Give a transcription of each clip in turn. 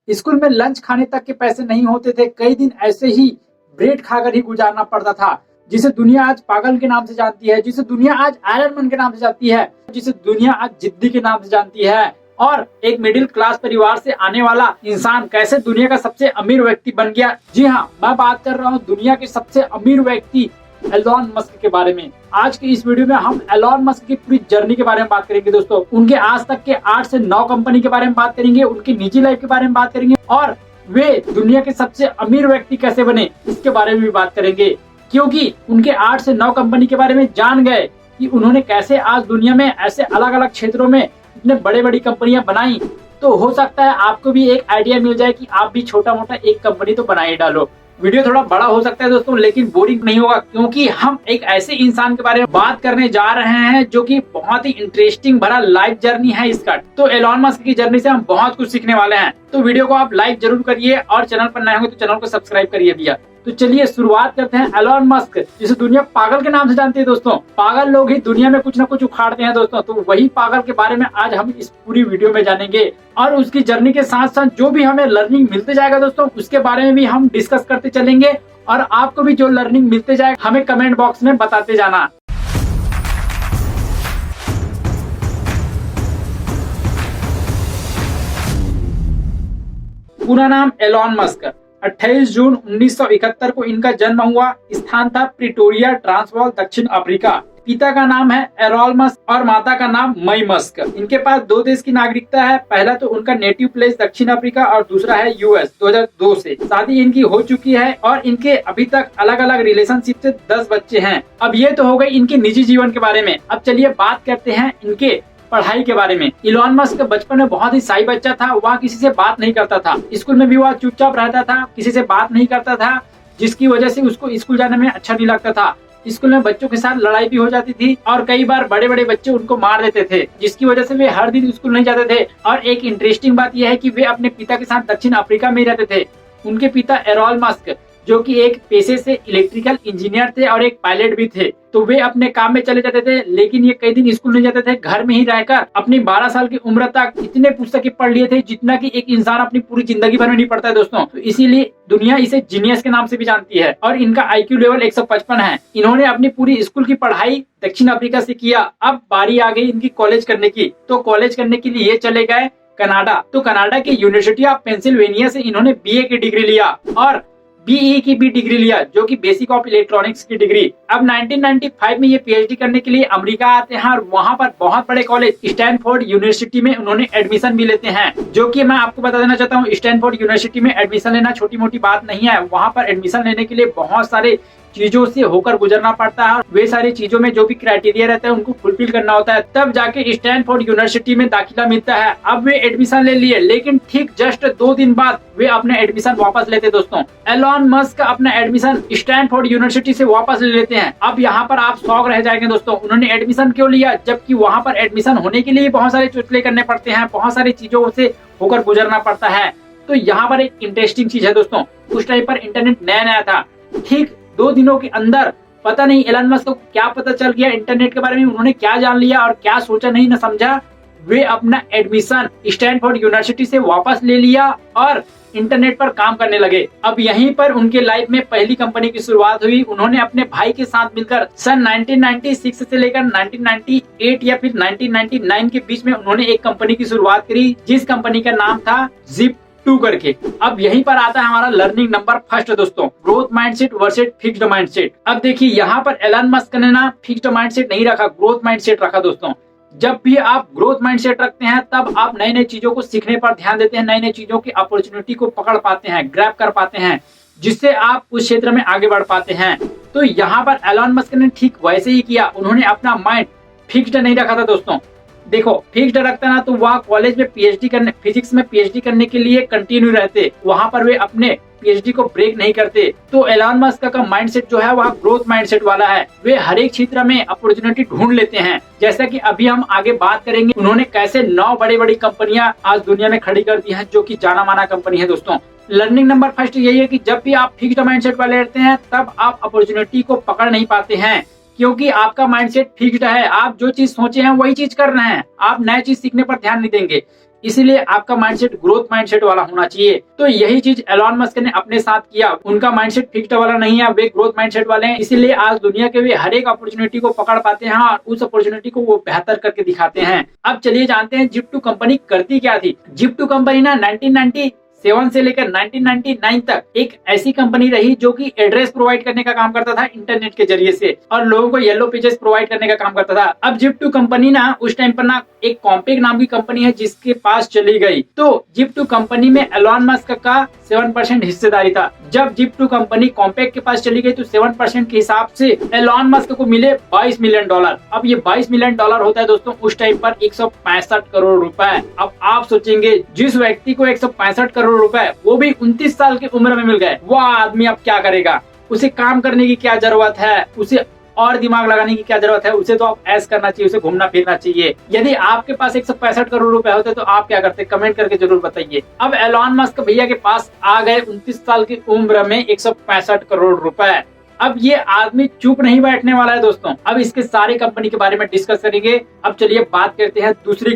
School में lunch खाने तक के पैसे नहीं होते थे, कई दिन ऐसे ही ब्रेड खाकर ही गुजारना पड़ता था। जिसे दुनिया आज पागल के नाम से जानती है, जिसे दुनिया आज आयरन मैन के नाम से जानती है, जिसे दुनिया आज जिद्दी के नाम से जानती है। और एक मिडिल क्लास परिवार से आने वाला इंसान कैसे दुनिया का सबसे अमीर व्यक्ति बन गया। जी हाँ, मैं बात कर रहा हूँ दुनिया के सबसे अमीर व्यक्ति एलोन मस्क के बारे में। आज की इस वीडियो में हम एलोन मस्क की पूरी जर्नी के बारे में बात करेंगे दोस्तों। उनके आज तक के 8 से 9 कंपनी के बारे में बात करेंगे, उनकी निजी लाइफ के बारे में बात करेंगे और वे दुनिया के सबसे अमीर व्यक्ति कैसे बने इसके बारे में भी बात करेंगे। क्योंकि उनके 8 से 9 कंपनी के बारे में जान गए कि उन्होंने कैसे आज दुनिया में ऐसे अलग अलग क्षेत्रों में इतने बड़ी बड़ी कंपनियां बनाई, तो हो सकता है आपको भी एक आइडिया मिल जाए कि आप भी छोटा मोटा एक कंपनी तो बना ही डालो। वीडियो थोड़ा बड़ा हो सकता है दोस्तों, लेकिन बोरिंग नहीं होगा, क्योंकि हम एक ऐसे इंसान के बारे में बात करने जा रहे हैं जो कि बहुत ही इंटरेस्टिंग भरा लाइफ जर्नी है इसका। तो एलोन मस्क की जर्नी से हम बहुत कुछ सीखने वाले हैं। तो वीडियो को आप लाइक जरूर करिए और चैनल पर नए होंगे तो चैनल को सब्सक्राइब करिए भैया। तो चलिए शुरुआत करते हैं एलोन मस्क, जिसे दुनिया पागल के नाम से जानती है दोस्तों। पागल लोग ही दुनिया में कुछ न कुछ उखाड़ते हैं दोस्तों, तो वही पागल के बारे में आज हम इस पूरी वीडियो में जानेंगे। और उसकी जर्नी के साथ साथ जो भी हमें लर्निंग मिलते जाएगा दोस्तों, उसके बारे में भी हम डिस्कस करते चलेंगे। और आपको भी जो लर्निंग मिलते जाएगा हमें कमेंट बॉक्स में बताते जाना। पूरा नाम एलोन मस्क। 28 जून 1971 को इनका जन्म हुआ। स्थान था प्रिटोरिया, ट्रांसवाल, दक्षिण अफ्रीका। पिता का नाम है एरोल मस्क और माता का नाम मई मस्क। इनके पास 2 देश की नागरिकता है। पहला तो उनका नेटिव प्लेस दक्षिण अफ्रीका और दूसरा है यूएस। 2002 से शादी इनकी हो चुकी है और इनके अभी तक अलग अलग रिलेशनशिप से 10 बच्चे हैं। अब ये तो हो गई इनके निजी जीवन के बारे में। अब चलिए बात करते हैं इनके पढ़ाई के बारे में। इलोन मस्क बचपन में बहुत ही शाई बच्चा था। वह किसी से बात नहीं करता था। स्कूल में भी वह चुपचाप रहता था, किसी से बात नहीं करता था, जिसकी वजह से उसको स्कूल जाने में अच्छा नहीं लगता था। स्कूल में बच्चों के साथ लड़ाई भी हो जाती थी और कई बार बड़े बड़े बच्चे उनको मार देते थे, जिसकी वजह से वे हर दिन स्कूल नहीं जाते थे। और एक इंटरेस्टिंग बात यह है कि वे अपने पिता के साथ दक्षिण अफ्रीका में ही रहते थे। उनके पिता एरोल मस्क जो कि एक पेशे से इलेक्ट्रिकल इंजीनियर थे और एक पायलट भी थे, तो वे अपने काम में चले जाते थे। लेकिन ये कई दिन स्कूल नहीं जाते थे, घर में ही रहकर अपनी 12 साल की उम्र तक इतने पुस्तकें पढ़ लिए थे जितना कि एक इंसान अपनी पूरी जिंदगी भर में नहीं पढ़ता है दोस्तों। तो इसीलिए दुनिया इसे जीनियस के नाम से भी जानती है। और इनका IQ लेवल 155 है। इन्होंने अपनी पूरी स्कूल की पढ़ाई दक्षिण अफ्रीका से किया। अब बारी आ गई इनकी कॉलेज करने की। तो कॉलेज करने के लिए ये चले गए कनाडा। तो कनाडा के यूनिवर्सिटी ऑफ पेंसिल्वेनिया से इन्होंने BA की डिग्री लिया और BE की भी डिग्री लिया, जो कि बेसिक ऑफ इलेक्ट्रॉनिक्स की डिग्री। अब 1995 में ये PhD करने के लिए अमेरिका आते हैं और वहाँ पर बहुत बड़े कॉलेज स्टैनफोर्ड यूनिवर्सिटी में उन्होंने एडमिशन भी लेते हैं। जो कि मैं आपको बता देना चाहता हूँ, स्टैनफोर्ड यूनिवर्सिटी में एडमिशन लेना छोटी मोटी बात नहीं है। वहाँ पर एडमिशन लेने के लिए बहुत सारे चीजों से होकर गुजरना पड़ता है। वे सारी चीजों में जो भी क्राइटेरिया रहता है उनको फुलफिल करना होता है, तब जाके स्टैनफोर्ड यूनिवर्सिटी में दाखिला मिलता है। अब वे एडमिशन ले लिए, लेकिन ठीक जस्ट 2 दिन बाद वे अपने एडमिशन वापस लेते दोस्तों। एलोन मस्क अपना एडमिशन स्टैनफोर्ड यूनिवर्सिटी से वापस ले लेते हैं। अब यहाँ पर आप शॉक रह जाएंगे दोस्तों, उन्होंने एडमिशन क्यों लिया, जबकि वहाँ पर एडमिशन होने के लिए बहुत सारे चुटकुले करने पड़ते हैं, बहुत सारी चीजों से होकर गुजरना पड़ता है। तो यहाँ पर एक इंटरेस्टिंग चीज है दोस्तों, उस टाइम पर इंटरनेट नया नया था। ठीक 2 दिनों के अंदर पता नहीं एलन मस्क को क्या पता चल गया इंटरनेट के बारे में, उन्होंने क्या जान लिया और क्या सोचा नहीं न समझा, वे अपना एडमिशन स्टैनफोर्ड यूनिवर्सिटी से वापस ले लिया और इंटरनेट पर काम करने लगे। अब यहीं पर उनके लाइफ में पहली कंपनी की शुरुआत हुई। उन्होंने अपने भाई के साथ मिलकर सन 1996 से लेकर 1998 या फिर 1999 के बीच में उन्होंने एक कंपनी की शुरुआत करी, जिस कंपनी का नाम था Zip2 करके। अब यहीं पर आता है हमारा लर्निंग नंबर फर्स्ट दोस्तों, growth mindset versus fixed mindset. अब देखिए यहाँ पर एलन मस्क ने ना फिक्स्ड माइंडसेट नहीं रखा, ग्रोथ माइंडसेट रखा दोस्तों। जब भी आप ग्रोथ माइंडसेट रखते हैं तब आप नई नई चीजों को सीखने पर ध्यान देते हैं, नई नई चीजों की अपॉर्चुनिटी को पकड़ पाते हैं, ग्रैब कर पाते हैं, जिससे आप उस क्षेत्र में आगे बढ़ पाते हैं। तो यहाँ पर एलन मस्क ने ठीक वैसे ही किया। उन्होंने अपना माइंड फिक्स्ड नहीं रखा था दोस्तों। देखो फिक्स्ड रखता ना तो वहाँ कॉलेज में फिजिक्स में PhD करने के लिए कंटिन्यू रहते, वहां पर वे अपने PhD को ब्रेक नहीं करते। तो एलन मस्क का माइंडसेट जो है वह ग्रोथ माइंडसेट वाला है। वे हर एक क्षेत्र में अपॉर्चुनिटी ढूंढ लेते हैं। जैसा कि अभी हम आगे बात करेंगे, उन्होंने कैसे 9 बड़ी बड़ी कंपनियां आज दुनिया में खड़ी कर दी हैं, जो कि जाना माना कंपनी है दोस्तों। लर्निंग नंबर फर्स्ट यही है कि जब भी आप फिक्स्ड माइंडसेट वाले रहते हैं तब आप अपॉर्चुनिटी को पकड़ नहीं पाते हैं, क्योंकि आपका माइंडसेट फिक्स्ड है। आप जो चीज सोचे हैं वही चीज कर रहे हैं, आप नए चीज सीखने पर ध्यान नहीं देंगे। इसीलिए आपका माइंडसेट ग्रोथ माइंडसेट वाला होना चाहिए। तो यही चीज एलॉन मस्क ने अपने साथ किया। उनका माइंडसेट फिक्स्ड वाला नहीं है, वे ग्रोथ माइंडसेट वाले हैं। इसीलिए आज दुनिया के वे हर एक अपॉर्चुनिटी को पकड़ पाते हैं और उस अपॉर्चुनिटी को वो बेहतर करके दिखाते हैं। अब चलिए जानते हैं जिप2 कंपनी करती क्या थी। जिप2 कंपनी ना 1997 से लेकर 1999 तक एक ऐसी कंपनी रही जो कि एड्रेस प्रोवाइड करने का काम करता था इंटरनेट के जरिए से, और लोगों को येलो पेजेस प्रोवाइड करने का काम करता था। अब जिप2 कंपनी ना उस टाइम पर ना एक कॉम्पेक नाम की कंपनी है जिसके पास चली गई। तो जिप2 कंपनी में एलॉन मस्क का 7% हिस्सेदारी था। जब जिप2 कंपनी कॉम्पेक के पास चली गई तो 7% के हिसाब से एलॉन मस्क को मिले $22 मिलियन। अब ये $22 मिलियन होता है दोस्तों उस टाइम पर 165 करोड़ रुपए। अब आप सोचेंगे जिस व्यक्ति को 165 करोड़ रुपए वो भी 29 साल की उम्र में मिल गए, वह आदमी अब क्या करेगा? उसे काम करने की क्या जरूरत है? उसे और दिमाग लगाने की क्या जरूरत है? उसे तो आप ऐश करना चाहिए, उसे घूमना फिरना चाहिए। यदि आपके पास 165 करोड़ रुपए होते तो आप क्या करते? कमेंट करके जरूर बताइए। अब एलॉन मस्क भैया के पास आ गए 29 साल की उम्र में 165 करोड़ रुपए। अब ये आदमी चुप नहीं बैठने वाला है दोस्तों। अब इसके सारे कंपनी के बारे में डिस्कस करेंगे। अब चलिए बात करते हैं दूसरी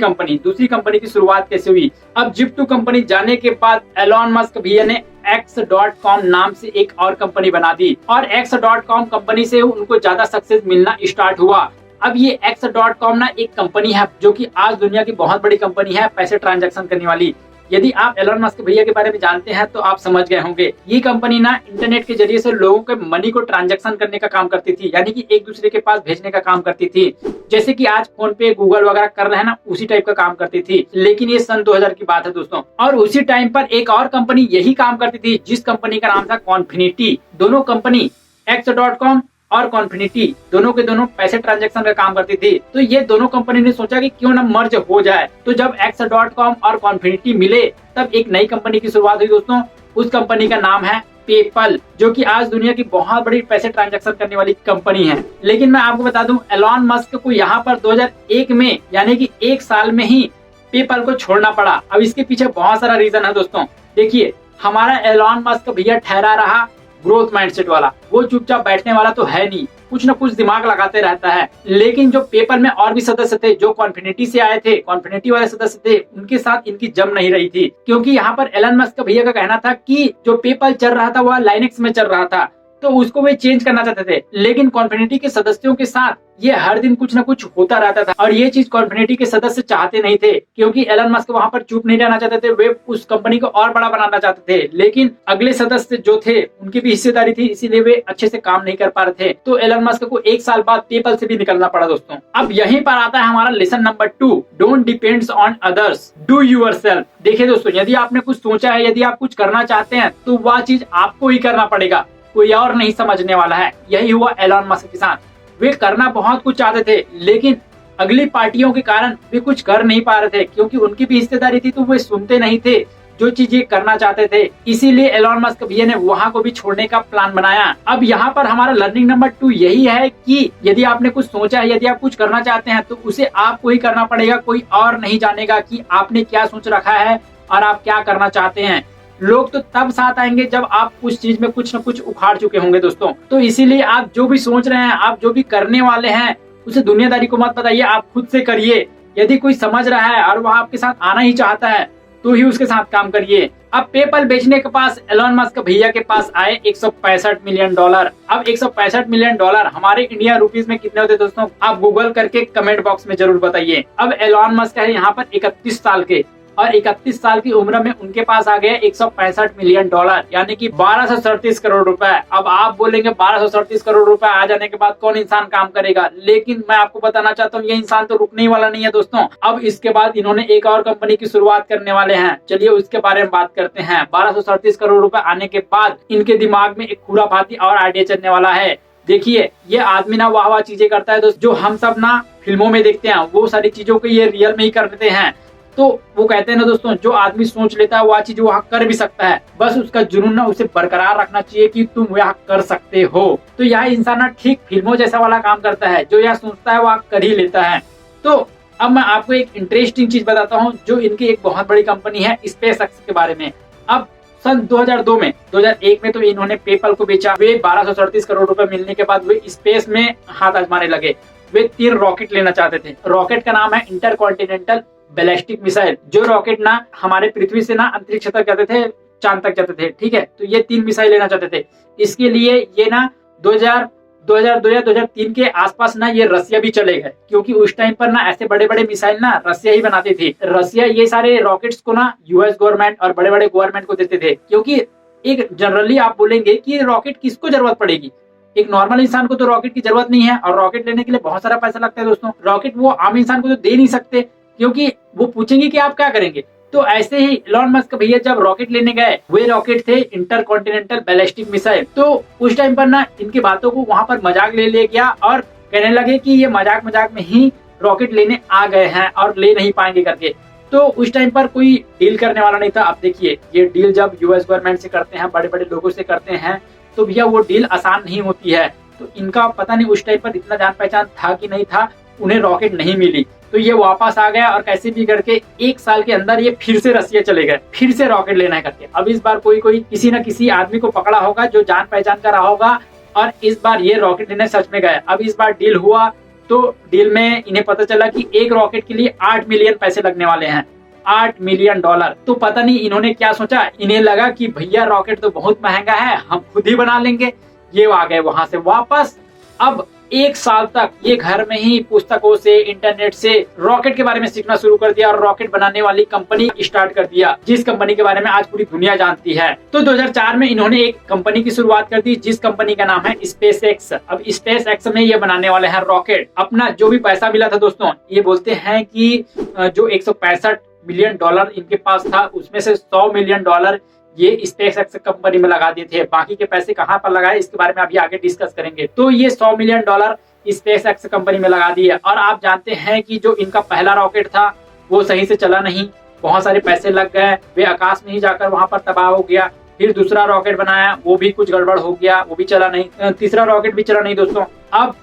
कंपनी की शुरुआत कैसे हुई। अब जिप2 कंपनी जाने के बाद एलॉन मस्क भैया ने X.com नाम से एक और कंपनी बना दी और X.com कंपनी से उनको ज्यादा सक्सेस मिलना स्टार्ट हुआ। अब ये X.com ना एक कंपनी है जो कि आज दुनिया की बहुत बड़ी कंपनी है पैसे ट्रांजैक्शन करने वाली। यदि आप एलॉन मस्क भैया के बारे में जानते हैं तो आप समझ गए होंगे। ये कंपनी ना इंटरनेट के जरिए से लोगों के मनी को ट्रांजैक्शन करने का काम करती थी, यानी कि एक दूसरे के पास भेजने का काम करती थी। जैसे कि आज फोन पे गूगल वगैरह कर रहे हैं ना, उसी टाइप का काम करती थी। लेकिन ये सन 2000 की बात है दोस्तों। और उसी टाइम पर एक और कंपनी यही काम करती थी जिस कंपनी का नाम था कॉन्फिनिटी। दोनों कंपनी X.com और कॉन्फिनिटी दोनों के दोनों पैसे ट्रांजैक्शन का काम करती थी। तो ये दोनों कंपनी ने सोचा कि क्यों ना मर्ज हो जाए। तो जब X.com और कॉन्फिनिटी मिले तब एक नई कंपनी की शुरुआत हुई दोस्तों। उस कंपनी का नाम है पेपल, जो कि आज दुनिया की बहुत बड़ी पैसे ट्रांजैक्शन करने वाली कंपनी है। लेकिन मैं आपको बता दूं एलॉन मस्क को यहाँ पर 2001 में यानी कि एक साल में ही पेपल को छोड़ना पड़ा। अब इसके पीछे बहुत सारा रीजन है दोस्तों। देखिए हमारा एलॉन मस्क भैया ठहरा रहा ग्रोथ माइंडसेट वाला, वो चुपचाप बैठने वाला तो है नहीं, कुछ न कुछ दिमाग लगाते रहता है। लेकिन जो पेपल में और भी सदस्य थे जो कॉन्फिनिटी से आए थे, कॉन्फिनिटी वाले सदस्य थे, उनके साथ इनकी जम नहीं रही थी। क्योंकि यहाँ पर एलन मस्क भैया का कहना था कि जो पेपल चल रहा था वह लाइनेक्स में चल रहा था, तो उसको वे चेंज करना चाहते थे। लेकिन कॉन्फिनिटी के सदस्यों के साथ ये हर दिन कुछ न कुछ होता रहता था और ये चीज कॉन्फिनिटी के सदस्य चाहते नहीं थे, क्योंकि एलन मस्क वहां पर चुप नहीं रहना चाहते थे। वे उस कंपनी को और बड़ा बनाना चाहते थे। लेकिन अगले सदस्य जो थे उनकी भी हिस्सेदारी थी, इसीलिए वे अच्छे से काम नहीं कर पा रहे थे। तो एलन मस्क को एक साल बाद पेपल से भी निकलना पड़ा दोस्तों। अब यहीं पर आता है हमारा lesson number 2, don't depends on others, do yourself. देखिए दोस्तों, यदि आपने कुछ सोचा है, यदि आप कुछ करना चाहते हैं तो वह चीज आपको ही करना पड़ेगा, कोई और नहीं समझने वाला है। यही हुआ एलॉन मस्क के साथ। वे करना बहुत कुछ चाहते थे लेकिन अगली पार्टियों के कारण वे कुछ कर नहीं पा रहे थे, क्योंकि उनकी भी हिस्सेदारी थी, तो वे सुनते नहीं थे जो चीजें करना चाहते थे। इसीलिए एलॉन मस्क भैया ने वहां को भी छोड़ने का प्लान बनाया। अब यहाँ पर हमारा लर्निंग नंबर 2 यही है कि यदि आपने कुछ सोचा है, यदि आप कुछ करना चाहते हैं तो उसे आपको ही करना पड़ेगा, कोई और नहीं जानेगा कि आपने क्या सोच रखा है और आप क्या करना चाहते हैं। लोग तो तब साथ आएंगे जब आप उस चीज में कुछ न कुछ उखाड़ चुके होंगे दोस्तों। तो इसीलिए आप जो भी सोच रहे हैं, आप जो भी करने वाले हैं, उसे दुनियादारी को मत बताइए, आप खुद से करिए। यदि कोई समझ रहा है और वह आपके साथ आना ही चाहता है तो ही उसके साथ काम करिए। अब पेपल बेचने के पास एलॉन मस्क भैया के पास आए $165 मिलियन। अब $165 मिलियन हमारे इंडिया रुपीस में कितने होते दोस्तों? आप गूगल करके कमेंट बॉक्स में जरूर बताइए। अब एलॉन मस्क है यहाँ पर 31 साल के और 31 साल की उम्र में उनके पास आ गया $165 मिलियन, यानी कि 1237 करोड़ रुपए। अब आप बोलेंगे 1237 करोड़ रुपए आ जाने के बाद कौन इंसान काम करेगा? लेकिन मैं आपको बताना चाहता हूँ ये इंसान तो रुकने वाला नहीं है दोस्तों। अब इसके बाद इन्होंने एक और कंपनी की शुरुआत करने वाले हैं। चलिए उसके बारे में बात करते हैं। 1237 करोड़ रुपए आने के बाद इनके दिमाग में एक खुराफाती और आइडिया चलने वाला है। देखिए ये आदमी ना वाह वाह चीजें करता है दोस्त, जो हम सब ना फिल्मों में देखते हैं वो सारी चीजों को ये रियल में ही कर देते हैं। तो वो कहते हैं ना दोस्तों, जो आदमी सोच लेता है वह चीज वहाँ कर भी सकता है, बस उसका जुनून ना उसे बरकरार रखना चाहिए कि तुम वह कर सकते हो। तो यह इंसान ना ठीक फिल्मों जैसा वाला काम करता है, जो यह सोचता है वह कर ही लेता है। तो अब मैं आपको एक इंटरेस्टिंग चीज बताता हूँ जो इनकी एक बहुत बड़ी कंपनी है स्पेसएक्स के बारे में। अब सन 2001 में तो इन्होंने पेपल को बेचा। वे 1237 करोड़ रुपए मिलने के बाद वे स्पेस में हाथ आजमाने लगे। वे 3 रॉकेट लेना चाहते थे। रॉकेट का नाम है इंटरकॉन्टिनेंटल बैलिस्टिक मिसाइल, जो रॉकेट ना हमारे पृथ्वी से ना अंतरिक्ष तक जाते थे, चांद तक जाते थे, ठीक है। तो ये 3 मिसाइल लेना चाहते थे। इसके लिए ये ना 2002 या 2003 के आसपास ना ये रसिया भी चले गए, क्योंकि उस टाइम पर ना ऐसे बड़े बड़े मिसाइल ना रसिया ही बनाती थी। रसिया ये सारे रॉकेट्स को ना यूएस गवर्नमेंट और बड़े बड़े गवर्नमेंट को देते थे, क्योंकि एक जनरली आप बोलेंगे कि रॉकेट किसको जरूरत पड़ेगी, एक नॉर्मल इंसान को तो रॉकेट की जरूरत नहीं है, और रॉकेट लेने के लिए बहुत सारा पैसा लगता है दोस्तों। रॉकेट वो आम इंसान को तो दे नहीं सकते, क्योंकि वो पूछेंगे कि आप क्या करेंगे। तो ऐसे ही एलन मस्क भैया जब रॉकेट लेने गए, वे रॉकेट थे इंटरकॉन्टिनेंटल बैलिस्टिक मिसाइल। तो उस टाइम पर ना इनकी बातों को वहां पर मजाक ले लिया गया और कहने लगे कि ये मजाक मजाक में ही रॉकेट लेने आ गए हैं और ले नहीं पाएंगे करके। तो उस टाइम पर कोई डील करने वाला नहीं था। अब देखिए, ये डील जब यूएस गवर्नमेंट से करते हैं, बड़े बड़े लोगों से करते हैं, तो भैया वो डील आसान नहीं होती है। तो इनका पता नहीं उस टाइम पर इतना जान पहचान था कि नहीं था, उन्हें रॉकेट नहीं मिली, तो ये वापस आ गया और कैसे भी करके 1 साल के अंदर ये फिर से रसिया चले गए, फिर से रॉकेट लेना है करके। अब इस बार कोई किसी न किसी आदमी को पकड़ा होगा जो जान पहचान का रहा होगा, और इस बार ये रॉकेट लेने सच में गए। अब इस बार डील हुआ, तो डील में इन्हें पता चला कि एक रॉकेट के लिए 8 मिलियन पैसे लगने वाले हैं, $8 मिलियन। तो पता नहीं इन्होंने क्या सोचा, इन्हें लगा कि भैया रॉकेट तो बहुत महंगा है, हम खुद ही बना लेंगे। ये आ गए वहां से वापस। अब 1 साल तक ये घर में ही पुस्तकों से, इंटरनेट से रॉकेट के बारे में सीखना शुरू कर दिया और रॉकेट बनाने वाली कंपनी स्टार्ट कर दिया, जिस कंपनी के बारे में आज पूरी दुनिया जानती है। तो 2004 में इन्होंने एक कंपनी की शुरुआत कर दी, जिस कंपनी का नाम है स्पेस एक्स। अब स्पेस एक्स में ये बनाने वाले हैं रॉकेट। अपना जो भी पैसा मिला था दोस्तों, ये बोलते हैं कि जो $165 मिलियन इनके पास था, उसमें से $100 मिलियन ये स्पेस एक्स कंपनी में लगा दिए थे। बाकी के पैसे कहां पर लगाए, इसके बारे में अभी आगे डिस्कस करेंगे। तो ये $100 मिलियन स्पेस एक्स कंपनी में लगा दिए। और आप जानते हैं कि जो इनका पहला रॉकेट था वो सही से चला नहीं, बहुत सारे पैसे लग गए, वे आकाश में ही जाकर वहां पर तबाह हो गया। फिर दूसरा रॉकेट बनाया, वो भी कुछ गड़बड़ हो गया, वो भी चला नहीं। तीसरा रॉकेट भी चला नहीं दोस्तों। अब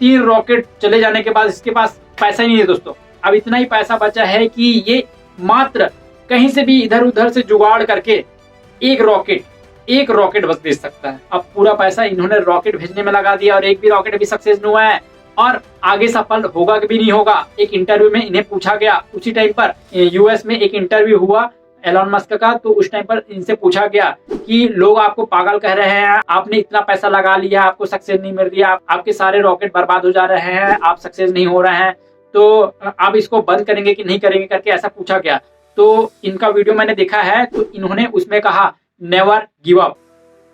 3 रॉकेट चले जाने के बाद इसके पास पैसा ही नहीं है दोस्तों। अब इतना ही पैसा बचा है कि ये मात्र कहीं से भी इधर उधर से जुगाड़ करके एक रॉकेट बस भेज सकता है। अब पूरा पैसा इन्होंने रॉकेट भेजने में लगा दिया और एक भी रॉकेट अभी सक्सेस नहीं हुआ है, और आगे सफल होगा कि भी नहीं होगा। एक इंटरव्यू में इन्हें पूछा गया, उसी टाइम पर यूएस में एक इंटरव्यू हुआ एलन मस्क का, तो उस टाइम पर इनसे पूछा गया कि लोग आपको पागल कह रहे हैं, आपने इतना पैसा लगा लिया, आपको सक्सेस नहीं मिल रही, आपके सारे रॉकेट बर्बाद हो जा रहे हैं, आप सक्सेस नहीं हो रहे हैं, तो आप इसको बंद करेंगे कि नहीं करेंगे करके ऐसा पूछा गया। तो इनका वीडियो मैंने देखा है, तो इन्होंने उसमें कहा नेवर गिव अप।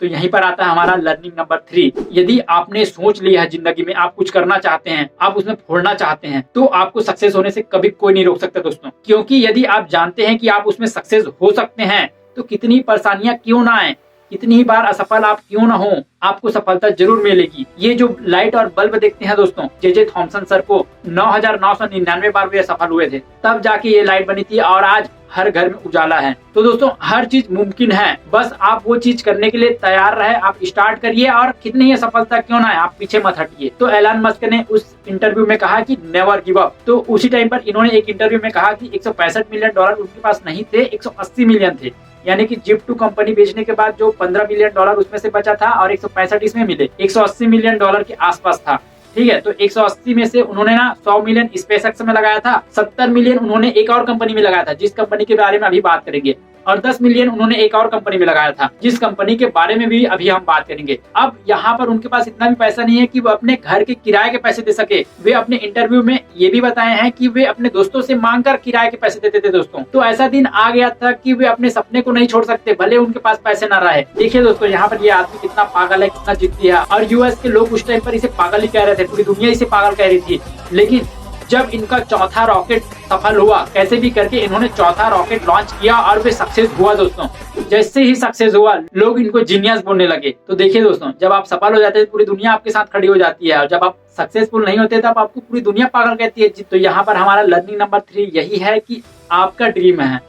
तो यहीं पर आता है हमारा लर्निंग नंबर 3। यदि आपने सोच लिया है जिंदगी में आप कुछ करना चाहते हैं, आप उसमें फोड़ना चाहते हैं, तो आपको सक्सेस होने से कभी कोई नहीं रोक सकता दोस्तों। क्योंकि यदि आप जानते हैं कि आप उसमें सक्सेस हो सकते हैं, तो कितनी परेशानियां क्यों ना आए, कितनी बार असफल आप क्यों ना हो, आपको सफलता जरूर मिलेगी। ये जो लाइट और बल्ब देखते हैं दोस्तों, जे थॉमसन सर को 9,999 बार वे सफल हुए थे, तब जाके ये लाइट बनी थी, और आज हर घर में उजाला है। तो दोस्तों हर चीज मुमकिन है, बस आप वो चीज करने के लिए तैयार रहे, आप स्टार्ट करिए, और कितनी ही सफलता क्यों ना है, आप पीछे मत हटिए। तो एलन मस्क ने उस इंटरव्यू में कहा कि नेवर गिव अप। तो उसी टाइम पर इन्होंने एक इंटरव्यू में कहा कि $165 मिलियन उनके पास नहीं थे, 180 मिलियन थे। यानी कि जिप 2 कंपनी बेचने के बाद जो $15 मिलियन उसमें से बचा था, और 165 इसमें मिले, $180 मिलियन के आसपास था। ठीक है, तो 180 में से उन्होंने ना 100 मिलियन स्पेस एक्स में लगाया था, 70 मिलियन उन्होंने एक और कंपनी में लगाया था, जिस कंपनी के बारे में अभी बात करेंगे, और 10 मिलियन उन्होंने एक और कंपनी में लगाया था, जिस कंपनी के बारे में भी अभी हम बात करेंगे। अब यहाँ पर उनके पास इतना भी पैसा नहीं है कि वो अपने घर के किराए के पैसे दे सके। वे अपने इंटरव्यू में ये भी बताए हैं कि वे अपने दोस्तों से मांगकर किराए के पैसे देते थे दोस्तों। तो ऐसा दिन आ गया था कि वे अपने सपने को नहीं छोड़ सकते, भले उनके पास पैसे न रहे। देखिए दोस्तों, यहाँ पर ये आदमी कितना पागल है, कितना जिद्दी है, और यूएस के लोग उस टाइम पर इसे पागल ही कह रहे थे, पूरी दुनिया इसे पागल कह रही थी। लेकिन जब इनका चौथा रॉकेट सफल हुआ, कैसे भी करके इन्होंने चौथा रॉकेट लॉन्च किया और वे सक्सेस हुआ दोस्तों। जैसे ही सक्सेस हुआ, लोग इनको जीनियस बोलने लगे। तो देखिए दोस्तों, जब आप सफल हो जाते हैं पूरी दुनिया आपके साथ खड़ी हो जाती है, और जब आप सक्सेसफुल नहीं होते तब आपको पूरी दुनिया पागल कहती है। तो यहाँ पर हमारा लर्निंग नंबर 3 यही है कि आपका ड्रीम है,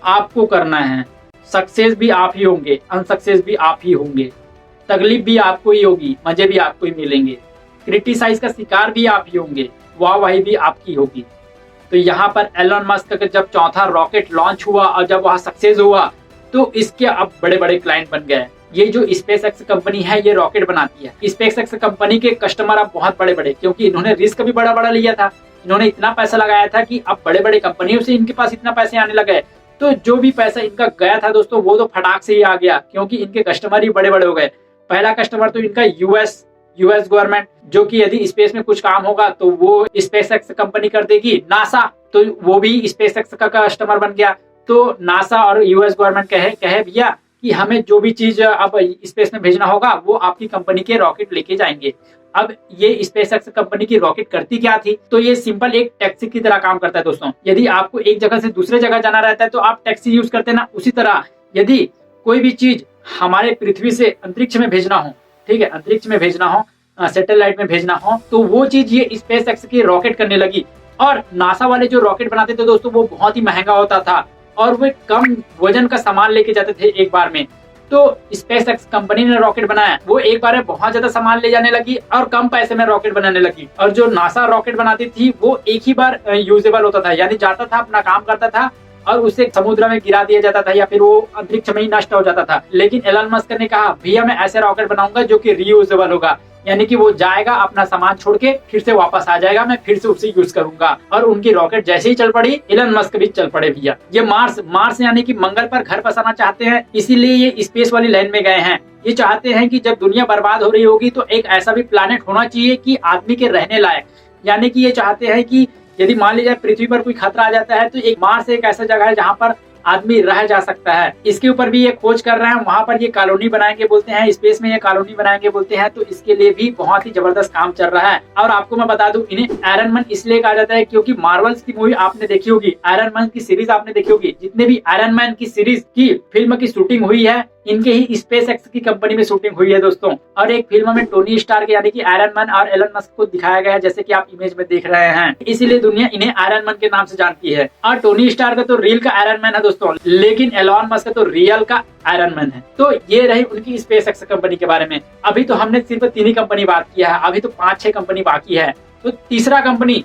आपको करना है, सक्सेस भी आप ही होंगे, अनसक्सेस भी आप ही होंगे, तकलीफ भी आपको ही होगी, मजे भी आपको ही मिलेंगे, क्रिटिसाइज का शिकार भी आप ही होंगे, वाहवाही भी आपकी होगी। तो यहाँ पर एलन मस्क का जब चौथा रॉकेट लॉन्च हुआ और जब वह सक्सेस हुआ, तो इसके अब बड़े बड़े क्लाइंट बन गए। ये जो स्पेस एक्स कंपनी है ये रॉकेट बनाती है। स्पेस एक्स कंपनी के कस्टमर अब बहुत बड़े बड़े, क्योंकि इन्होंने रिस्क भी बड़ा बड़ा लिया था, इन्होंने इतना पैसा लगाया था कि अब बड़े बड़े कंपनियों से इनके पास इतना पैसे आने लगे। तो जो भी पैसा इनका गया था दोस्तों वो तो फटाक से ही आ गया, क्योंकि इनके कस्टमर ही बड़े बड़े हो गए। पहला कस्टमर तो इनका यूएस गवर्नमेंट, जो कि यदि स्पेस में कुछ काम होगा तो वो स्पेस एक्स कंपनी कर देगी। नासा, तो वो भी स्पेस एक्स का कस्टमर बन गया। तो नासा और यूएस गवर्नमेंट कहे भैया कि हमें जो भी चीज अब स्पेस में भेजना होगा वो आपकी कंपनी के रॉकेट लेके जाएंगे। अब ये स्पेस एक्स कंपनी की रॉकेट करती क्या थी, तो ये सिंपल एक टैक्सी की तरह काम करता है दोस्तों। यदि आपको एक जगह से दूसरे जगह जाना रहता है तो आप टैक्सी यूज करते हैं ना, उसी तरह यदि कोई भी चीज हमारे पृथ्वी से अंतरिक्ष में भेजना हो, ठीक है, अंतरिक्ष में भेजना हो, सैटेलाइट में भेजना हो, तो वो चीज ये स्पेस एक्स की रॉकेट करने लगी। और नासा वाले जो रॉकेट बनाते थे दोस्तों वो बहुत ही महंगा होता था और वे कम वजन का सामान लेके जाते थे एक बार में। तो स्पेस एक्स कंपनी ने रॉकेट बनाया, वो एक बार में बहुत ज्यादा सामान ले जाने लगी और कम पैसे में रॉकेट बनाने लगी। और जो नासा रॉकेट बनाती थी वो एक ही बार यूजेबल होता था, यानी जाता था, अपना काम करता था और उसे समुद्र में गिरा दिया जाता था या फिर वो अंतरिक्ष में ही नष्ट हो जाता था। लेकिन एलन मस्क ने कहा भैया मैं ऐसे रॉकेट बनाऊंगा जो कि रीयूजेबल होगा, यानी कि वो जाएगा अपना सामान छोड़ के फिर से वापस आ जाएगा, मैं फिर से उसे यूज करूंगा। और उनकी रॉकेट जैसे ही चल पड़ी, एलन मस्क भी चल पड़े भैया। ये मार्स यानी कि मंगल पर घर बसाना चाहते हैं, इसीलिए ये स्पेस वाली लाइन में गए हैं। ये चाहते हैं कि जब दुनिया बर्बाद हो रही होगी तो एक ऐसा भी प्लैनेट होना चाहिए कि आदमी के रहने लायक, यानी कि ये चाहते हैं कि यदि मान लीजिए पृथ्वी पर कोई खतरा आ जाता है तो एक मार्स एक ऐसा जगह है जहाँ पर आदमी रह जा सकता है। इसके ऊपर भी ये खोज कर रहे हैं, वहां पर ये कॉलोनी बनाएंगे बोलते हैं, स्पेस में ये कॉलोनी बनाएंगे बोलते हैं। तो इसके लिए भी बहुत ही जबरदस्त काम चल रहा है। और आपको मैं बता दूं, इन्हें आयरन मैन इसलिए कहा जाता है क्योंकि मार्वल्स की मूवी आपने देखी होगी, आयरन मैन की सीरीज आपने देखी होगी, जितने भी आयरन मैन की सीरीज की फिल्म की शूटिंग हुई है इनके ही स्पेस एक्स की कंपनी में शूटिंग हुई है दोस्तों। और एक फिल्म में टोनी स्टार्क यानी कि आयरन मैन और एलन मस्क को दिखाया गया है, जैसे कि आप इमेज में देख रहे हैं। इसीलिए दुनिया इन्हें आयरन मैन के नाम से जानती है। और टोनी स्टार्क तो रियल का आयरन मैन है दोस्तों, लेकिन एलन मस्क तो रियल का आयरन मैन है। तो ये रही उनकी स्पेस एक्स कंपनी के बारे में। अभी तो हमने सिर्फ 3 ही कंपनी बात किया है, अभी तो 5-6 कंपनी बाकी है। तो तीसरा कंपनी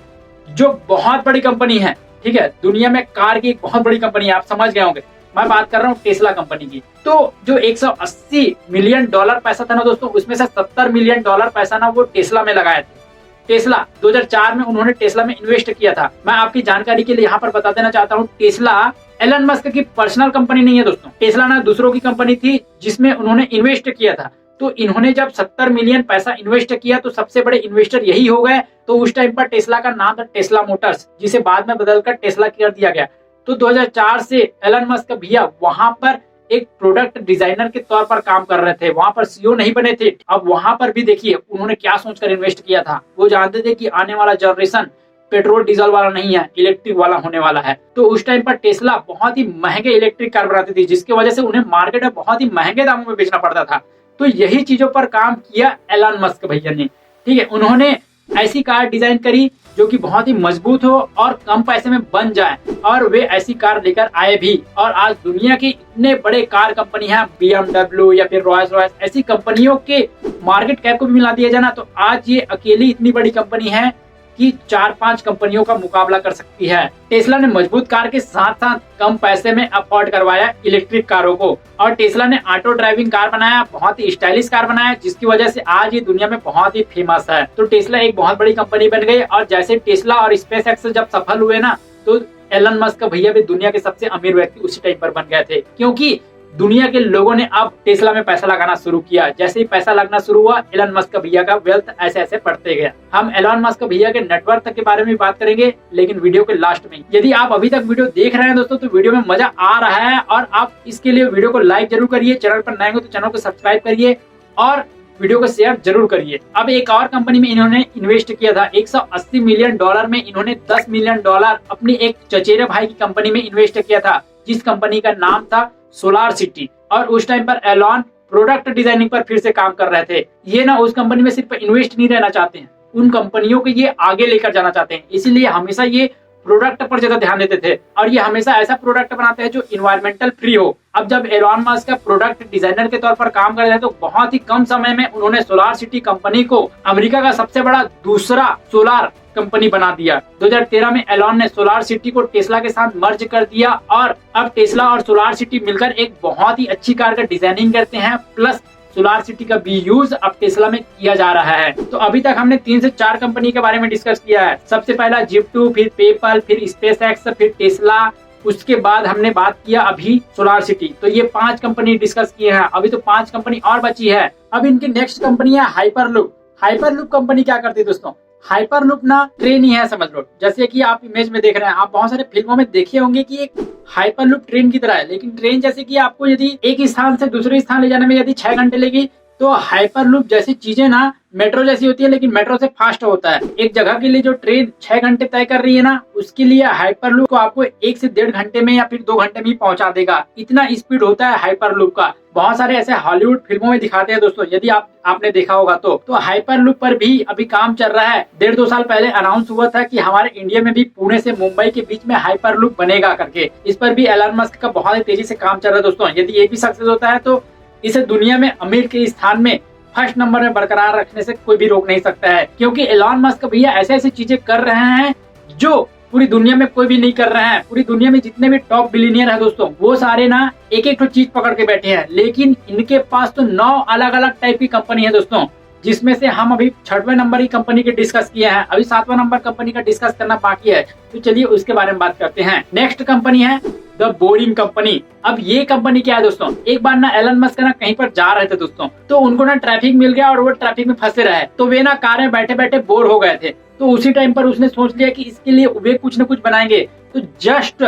जो बहुत बड़ी कंपनी है, ठीक है, दुनिया में कार की एक बहुत बड़ी कंपनी है, आप समझ गए होंगे, मैं बात कर रहा हूँ टेस्ला कंपनी की। तो जो 180 मिलियन डॉलर पैसा था ना दोस्तों, उसमें से 70 मिलियन डॉलर पैसा ना वो टेस्ला में लगाए थे। टेस्ला 2004 में उन्होंने टेस्ला में इन्वेस्ट किया था। मैं आपकी जानकारी के लिए यहाँ पर बता देना चाहता हूँ, टेस्ला एलन मस्क की पर्सनल कंपनी नहीं है दोस्तों। टेस्ला ना दूसरों की कंपनी थी जिसमें उन्होंने इन्वेस्ट किया था। तो इन्होंने जब 70 मिलियन पैसा इन्वेस्ट किया तो सबसे बड़े इन्वेस्टर यही हो गए। तो उस टाइम पर टेस्ला का नाम था टेस्ला मोटर्स, जिसे बाद में बदलकर टेस्ला कर दिया गया। तो 2004 से एलन मस्क भैया वहां पर एक प्रोडक्ट डिजाइनर के तौर पर काम कर रहे थे, वहां पर सीईओ नहीं बने थे। अब वहां पर भी देखिए उन्होंने क्या सोचकर इन्वेस्ट किया था। वो जानते थे कि आने वाला जनरेशन पेट्रोल डीजल वाला नहीं है, इलेक्ट्रिक वाला होने वाला है। तो उस टाइम पर टेस्ला बहुत ही महंगे इलेक्ट्रिक कार बनाती थी, जिसकी वजह से उन्हें मार्केट में बहुत ही महंगे दामों में बेचना पड़ता था। तो यही चीजों पर काम किया एलन मस्क भैया ने, ठीक है। उन्होंने ऐसी कार डिजाइन करी जो कि बहुत ही मजबूत हो और कम पैसे में बन जाए, और वे ऐसी कार लेकर आए भी। और आज दुनिया की इतने बड़े कार कंपनी है, BMW या फिर रॉयल्स रॉयस, ऐसी कंपनियों के मार्केट कैप को भी मिला दिया जाए ना, तो आज ये अकेली इतनी बड़ी कंपनी है कि 4-5 कंपनियों का मुकाबला कर सकती है। टेस्ला ने मजबूत कार के साथ साथ कम पैसे में अफोर्ड करवाया इलेक्ट्रिक कारों को, और टेस्ला ने ऑटो ड्राइविंग कार बनाया, बहुत ही स्टाइलिश कार बनाया, जिसकी वजह से आज ये दुनिया में बहुत ही फेमस है। तो टेस्ला एक बहुत बड़ी कंपनी बन गई। और जैसे टेस्ला और स्पेस एक्स जब सफल हुए ना, तो एलन मस्क भैया भी दुनिया के सबसे अमीर व्यक्ति उसी टाइम पर बन गए थे, क्योंकि दुनिया के लोगों ने अब टेस्ला में पैसा लगाना शुरू किया। जैसे ही पैसा लगना शुरू हुआ, एलन मस्क भैया का वेल्थ ऐसे ऐसे बढ़ते गया। हम एलन मस्क भैया के नेटवर्क के बारे में बात करेंगे, लेकिन वीडियो के लास्ट में। यदि आप अभी तक वीडियो देख रहे हैं दोस्तों, तो वीडियो में मजा आ रहा है और आप इसके लिए वीडियो को लाइक जरूर करिए, चैनल पर नए हो तो चैनल को सब्सक्राइब करिए और वीडियो को शेयर जरूर करिए। अब एक और कंपनी में इन्होंने इन्वेस्ट किया था, 180 मिलियन डॉलर में इन्होंने 10 मिलियन डॉलर अपनी एक चचेरे भाई की कंपनी में इन्वेस्ट किया था, जिस कंपनी का नाम था सोलार सिटी। और उस टाइम पर एलन प्रोडक्ट डिजाइनिंग पर फिर से काम कर रहे थे। ये ना उस कंपनी में सिर्फ इन्वेस्ट नहीं रहना चाहते हैं, उन कंपनियों को ये आगे लेकर जाना चाहते हैं, इसीलिए हमेशा ये प्रोडक्ट पर ज्यादा ध्यान देते थे। और ये हमेशा ऐसा प्रोडक्ट बनाते हैं जो इन्वायरमेंटल फ्री हो। अब जब एलन मस्क का प्रोडक्ट डिजाइनर के तौर पर काम कर रहे हैं, तो बहुत ही कम समय में उन्होंने सोलार सिटी कंपनी को अमेरिका का सबसे बड़ा दूसरा सोलार कंपनी बना दिया। 2013 में एलॉन ने सोलार सिटी को टेस्ला के साथ मर्ज कर दिया और अब टेस्ला और सोलार सिटी मिलकर एक बहुत ही अच्छी कार का डिजाइनिंग करते हैं, प्लस सोलार सिटी का भी यूज अब टेस्ला में किया जा रहा है। तो अभी तक हमने 3 से 4 कंपनी के बारे में डिस्कस किया है। सबसे पहला जिप्टू, फिर पेपल, फिर स्पेसएक्स, फिर टेस्ला, उसके बाद हमने बात किया अभी सोलार सिटी। तो ये 5 कंपनी डिस्कस किए हैं। अभी तो 5 कंपनी और बची है। अब इनकी नेक्स्ट कंपनी है हाइपरलूप। हाइपरलूप कंपनी क्या करती है दोस्तों? हाइपरलूप ना ट्रेन ही है, समझ लो। जैसे कि आप इमेज में देख रहे हैं, आप बहुत सारे फिल्मों में देखे होंगे कि एक हाइपरलूप ट्रेन की तरह है, लेकिन ट्रेन जैसे कि आपको यदि एक स्थान से दूसरे स्थान ले जाने में यदि 6 घंटे लगी, तो हाइपरलूप जैसी चीजें ना मेट्रो जैसी होती है, लेकिन मेट्रो से फास्ट होता है। एक जगह के लिए जो ट्रेन 6 घंटे तय कर रही है ना, उसके लिए हाइपरलूप को आपको 1 से 1.5 घंटे में या फिर 2 घंटे में पहुंचा देगा। इतना स्पीड होता है हाइपरलूप का। बहुत सारे ऐसे हॉलीवुड फिल्मों में दिखाते हैं दोस्तों, यदि आपने देखा होगा तो हाइपरलूप पर भी अभी काम चल रहा है। 1.5-2 साल पहले अनाउंस हुआ था कि हमारे इंडिया में भी पुणे से मुंबई के बीच में हाइपरलूप बनेगा करके। इस पर भी एलन मस्क का बहुत ही तेजी से काम चल रहा है दोस्तों। यदि ये भी सक्सेस होता है तो इसे दुनिया में अमीर के स्थान में फर्स्ट नंबर में बरकरार रखने से कोई भी रोक नहीं सकता है, क्योंकि एलन मस्क भैया ऐसे ऐसी चीजें कर रहे हैं जो पूरी दुनिया में कोई भी नहीं कर रहे हैं। पूरी दुनिया में जितने भी टॉप बिलियनियर है दोस्तों, वो सारे ना एक एक चीज पकड़ के बैठे हैं, लेकिन इनके पास तो 9 अलग अलग टाइप की कंपनी है दोस्तों, जिसमें से हम अभी 6वें नंबर की कंपनी के डिस्कस किए हैं। अभी 7वां नंबर कंपनी का डिस्कस करना बाकी है, तो चलिए उसके बारे में बात करते हैं। नेक्स्ट कंपनी है द बोरिंग कंपनी। अब ये कंपनी क्या है दोस्तों? एक बार ना एलन मस्क ना कहीं पर जा रहे थे दोस्तों, तो उनको ना ट्रैफिक मिल गया और वो ट्रैफिक में फंसे रहे, तो वे ना कार में बैठे बैठे बोर हो गए थे। तो उसी टाइम पर उसने सोच लिया कि इसके लिए वे कुछ न कुछ बनाएंगे। तो जस्ट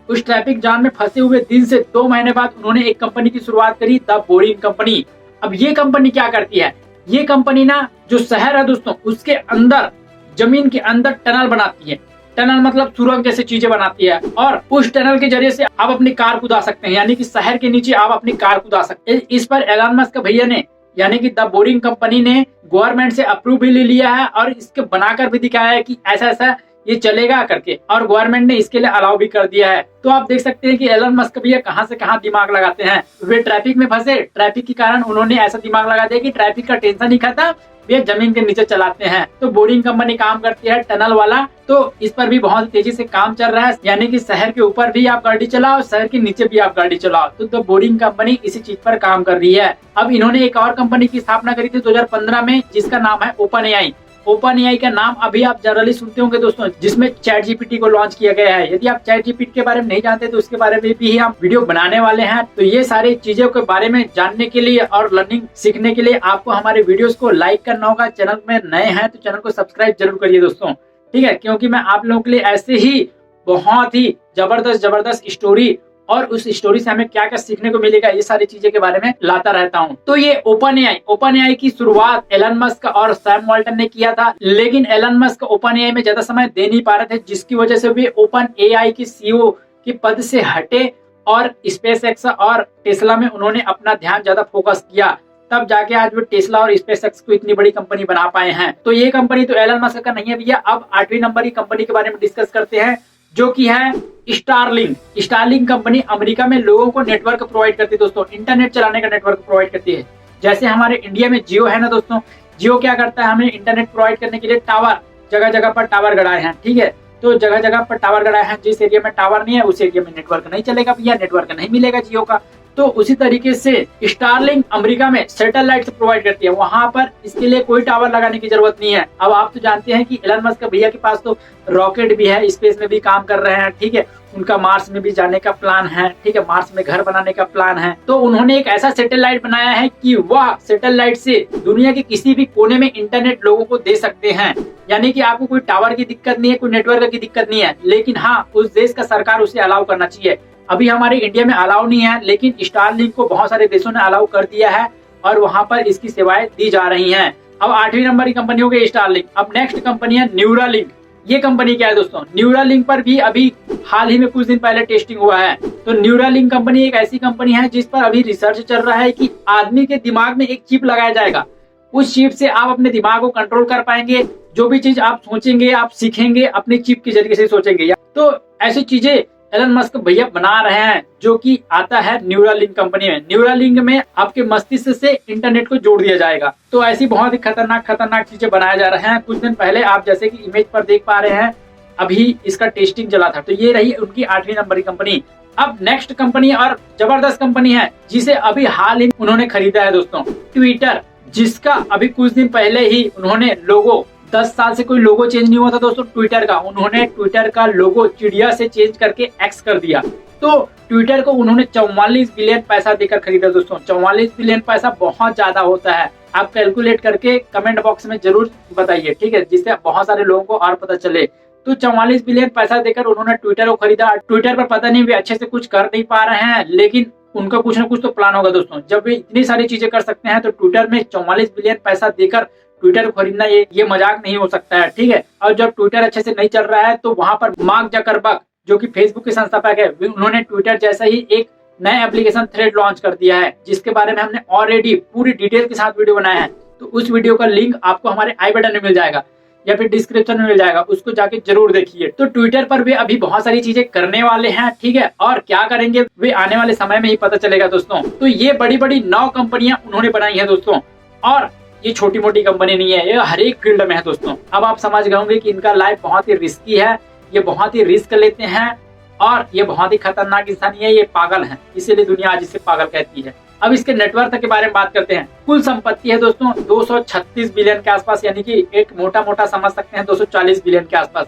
उस ट्रैफिक जाम में फंसे हुए दिन से 2 महीने बाद उन्होंने एक कंपनी की शुरुआत करी, द बोरिंग कंपनी। अब ये कंपनी क्या करती है? ये कंपनी ना जो शहर है दोस्तों, उसके अंदर जमीन के अंदर टनल बनाती है। टनल मतलब सुरंग जैसी चीजें बनाती है, और उस टनल के जरिए से आप अपनी कार कुदा सकते हैं, यानी कि शहर के नीचे आप अपनी कार कुदा सकते हैं। इस पर एलन मस्क भैया ने यानी कि द बोरिंग कंपनी ने गवर्नमेंट से अप्रूव भी ले लिया है और इसके बनाकर भी दिखाया है कि ऐसा ऐसा ये चलेगा करके, और गवर्नमेंट ने इसके लिए अलाउ भी कर दिया है। तो आप देख सकते हैं कि एलन मस्क भैया कहां से कहां दिमाग लगाते हैं। वे ट्रैफिक में फंसे, ट्रैफिक के कारण उन्होंने ऐसा दिमाग लगा दिया कि ट्रैफिक का टेंशन ही खत्म, वे जमीन के नीचे चलाते हैं। तो बोरिंग कंपनी काम करती है टनल वाला, तो इस पर भी बहुत तेजी से काम चल रहा है, यानी कि शहर के ऊपर भी आप गाड़ी चलाओ, शहर के नीचे भी आप गाड़ी चलाओ। तो बोरिंग कंपनी इसी चीज पर काम कर रही है। अब इन्होंने एक और कंपनी की स्थापना करी थी 2015 में, जिसका नाम है ओपन एआई। ओपन एआई का नाम अभी आप जनरली सुनते होंगे दोस्तों, जिसमें चैट जीपीटी को लॉन्च किया गया है। यदि आप चैट जीपीटी के बारे में नहीं जानते तो उसके बारे में भी हम वीडियो बनाने वाले हैं। तो ये सारी चीजों के बारे में जानने के लिए और लर्निंग सीखने के लिए आपको हमारे वीडियोस को लाइक करना होगा। चैनल में नए हैं तो चैनल को सब्सक्राइब जरूर करिए दोस्तों, ठीक है, क्योंकि मैं आप लोगों के लिए ऐसे ही बहुत ही जबरदस्त स्टोरी और उस स्टोरी से हमें क्या क्या सीखने को मिलेगा, ये सारी चीजें के बारे में लाता रहता हूँ। तो ये ओपन एआई की शुरुआत एलन मस्क और सैम वॉल्टन ने किया था, लेकिन एलन मस्क ओपन एआई में ज्यादा समय दे नहीं पा रहे थे, जिसकी वजह से वे ओपन एआई की सीईओ के पद से हटे और स्पेसएक्स और टेस्ला में उन्होंने अपना ध्यान ज्यादा फोकस किया। तब जाके आज वो टेस्ला और स्पेसएक्स को इतनी बड़ी कंपनी बना पाए हैं। तो ये कंपनी तो एलन मस्क का नहीं है भैया। अब 8वीं नंबर की कंपनी के बारे में डिस्कस करते हैं, जो कि है स्टारलिंक। स्टारलिंक कंपनी अमेरिका में लोगों को नेटवर्क प्रोवाइड करती है दोस्तों, इंटरनेट चलाने का नेटवर्क प्रोवाइड करती है। जैसे हमारे इंडिया में जियो है ना दोस्तों, जियो क्या करता है, हमें इंटरनेट प्रोवाइड करने के लिए टावर जगह जगह पर टावर गड़ाए हैं, ठीक है। तो जगह जगह पर टावर गड़ाए हैं, जिस एरिया में टावर नहीं है उस एरिया में नेटवर्क नहीं चलेगा भैया, नेटवर्क नहीं मिलेगा जियो का। तो उसी तरीके से स्टारलिंक अमेरिका में सैटेलाइट प्रोवाइड करती है, वहां पर इसके लिए कोई टावर लगाने की जरूरत नहीं है। अब आप तो जानते हैं कि एलन मस्क भैया के पास तो रॉकेट भी है, स्पेस में भी काम कर रहे हैं, ठीक है, उनका मार्स में भी जाने का प्लान है, ठीक है, मार्स में घर बनाने का प्लान है। तो उन्होंने एक ऐसा सैटेलाइट बनाया है कि वह सैटेलाइट से दुनिया के किसी भी कोने में इंटरनेट लोगों को दे सकते हैं, यानी कि आपको कोई टावर की दिक्कत नहीं है, कोई नेटवर्क की दिक्कत नहीं है। लेकिन हाँ, उस देश का सरकार उसे अलाउ करना चाहिए। अभी हमारे इंडिया में अलाउ नहीं है, लेकिन स्टारलिंक को बहुत सारे देशों ने अलाउ कर दिया है और वहां पर इसकी सेवाएं दी जा रही हैं। अब 8वीं नंबर की कंपनी हो गई स्टारलिंक। अब नेक्स्ट कंपनी है न्यूरालिंक। ये कंपनी क्या है दोस्तों? न्यूरालिंक पर भी अभी हाल ही में कुछ दिन पहले टेस्टिंग हुआ है। तो न्यूरालिंक कंपनी एक ऐसी कंपनी है जिस पर अभी रिसर्च चल रहा है कि आदमी के दिमाग में एक चिप लगाया जाएगा, उस चिप से आप अपने दिमाग को कंट्रोल कर पाएंगे। जो भी चीज आप सोचेंगे, आप सीखेंगे, अपनी चिप के जरिए से सोचेंगे। तो ऐसी चीजें एलन मस्क भैया बना रहे हैं, जो कि आता है न्यूरालिंक कंपनी में। न्यूरालिंक में आपके मस्तिष्क से इंटरनेट को जोड़ दिया जाएगा। तो ऐसी बहुत ही खतरनाक चीजें बनाया जा रहे हैं। कुछ दिन पहले आप जैसे कि इमेज पर देख पा रहे हैं, अभी इसका टेस्टिंग चला था। तो ये रही उनकी 8वीं नंबर की कंपनी। अब नेक्स्ट कंपनी और जबरदस्त कंपनी है, जिसे अभी हाल ही उन्होंने खरीदा है दोस्तों, ट्विटर, जिसका अभी कुछ दिन पहले ही उन्होंने लोगो, 10 साल से कोई लोगो चेंज नहीं हुआ था दोस्तों ट्विटर का, उन्होंने ट्विटर का लोगो चिड़िया से चेंज करके एक्स कर दिया। तो ट्विटर को उन्होंने 44 बिलियन पैसा देकर खरीदा दोस्तों। 44 बिलियन पैसा बहुत ज्यादा होता है, आप कैलकुलेट करके कमेंट बॉक्स में जरूर बताइए, ठीक है, जिससे बहुत सारे लोगों को और पता चले। तो 44 बिलियन पैसा देकर उन्होंने ट्विटर को खरीदा। ट्विटर पर पता नहीं वे अच्छे से कुछ कर नहीं पा रहे हैं, लेकिन उनका कुछ ना कुछ तो प्लान होगा दोस्तों। जब वे इतनी सारी चीजें कर सकते हैं तो ट्विटर में 44 बिलियन पैसा देकर ट्विटर को खरीदना ये मजाक नहीं हो सकता है, ठीक है। और जब ट्विटर अच्छे से नहीं चल रहा है तो वहां पर मार्क जकरबर्ग, जो कि फेसबुक के संस्थापक है, उन्होंने ट्विटर जैसा ही एक नया एप्लीकेशन थ्रेड लॉन्च कर दिया है, जिसके बारे में हमने ऑलरेडी पूरी डिटेल के साथ वीडियो बनाया है। तो उस वीडियो का लिंक आपको हमारे आई बटन में मिल जाएगा या फिर डिस्क्रिप्शन में मिल जाएगा, उसको जाके जरूर देखिए। तो ट्विटर पर वे अभी बहुत सारी चीजें करने वाले हैं, ठीक है, और क्या करेंगे वे आने वाले समय में ही पता चलेगा दोस्तों। तो ये बड़ी बड़ी 9 कंपनियां उन्होंने बनाई है दोस्तों, और ये छोटी मोटी कंपनी नहीं है, ये हर एक फील्ड में है दोस्तों। अब आप समझ गए होंगे कि इनका लाइफ बहुत ही रिस्की है, ये बहुत ही रिस्क लेते हैं और ये बहुत ही खतरनाक इंसान है, ये पागल है, इसीलिए दुनिया आज इसे पागल कहती है। अब इसके नेटवर्थ के बारे में बात करते हैं। कुल संपत्ति है दोस्तों 236 बिलियन के आसपास, यानी कि एक मोटा समझ सकते हैं 240 बिलियन के आसपास।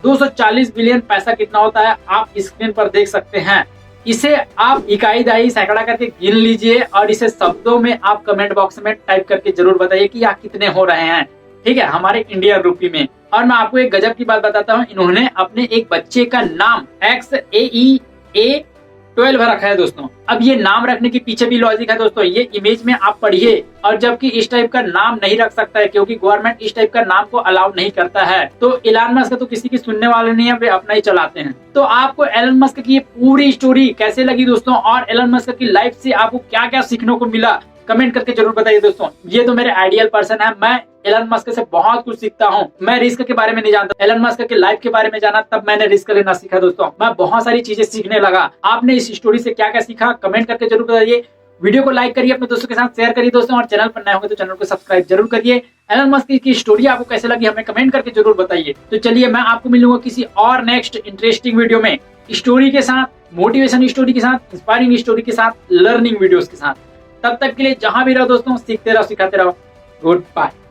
240 बिलियन पैसा कितना होता है आप स्क्रीन पर देख सकते हैं। इसे आप इकाई दहाई सैकड़ा करके गिन लीजिए और इसे शब्दों में आप कमेंट बॉक्स में टाइप करके जरूर बताइए कि यहाँ कितने हो रहे हैं, ठीक है, हमारे इंडियन रुपी में। और मैं आपको एक गजब की बात बताता हूँ, इन्होंने अपने एक बच्चे का नाम XAEA12 रखा है दोस्तों। अब ये नाम रखने के पीछे भी लॉजिक है दोस्तों, ये इमेज में आप पढ़िए। और जबकि इस टाइप का नाम नहीं रख सकता है, क्योंकि गवर्नमेंट इस टाइप का नाम को अलाउ नहीं करता है। तो एलन मस्क तो किसी की सुनने वाले नहीं है, वे अपना ही चलाते हैं। तो आपको एलन मस्क की ये पूरी स्टोरी कैसे लगी दोस्तों, और एलन मस्क की लाइफ से आपको क्या क्या सीखने को मिला, कमेंट करके जरूर बताइए दोस्तों। ये तो मेरे आइडियल पर्सन है, मैं एलन मस्क से बहुत कुछ सीखता हूँ। मैं रिस्क के बारे में नहीं जानता, एलन मस्क के लाइफ के बारे में जाना, तब मैंने रिस्क लेना सीखा दोस्तों। मैं बहुत सारी चीजें सीखने लगा। आपने इस स्टोरी से क्या क्या सीखा कमेंट करके जरूर बताइए। वीडियो को लाइक करिए, अपने दोस्तों के साथ शेयर करिए दोस्तों, और चैनल पर नए होंगे तो चैनल को सब्सक्राइब जरूर करिए। एलन मस्क की स्टोरी आपको कैसे लगी हमें कमेंट करके जरूर बताइए। तो चलिए मैं आपको मिलूंगा किसी और नेक्स्ट इंटरेस्टिंग वीडियो में, स्टोरी के साथ, मोटिवेशन स्टोरी के साथ, इंस्पायरिंग स्टोरी के साथ, लर्निंग वीडियोस के साथ। तब तक के लिए जहां भी रहो दोस्तों, सीखते रहो सिखाते रहो। Good bye.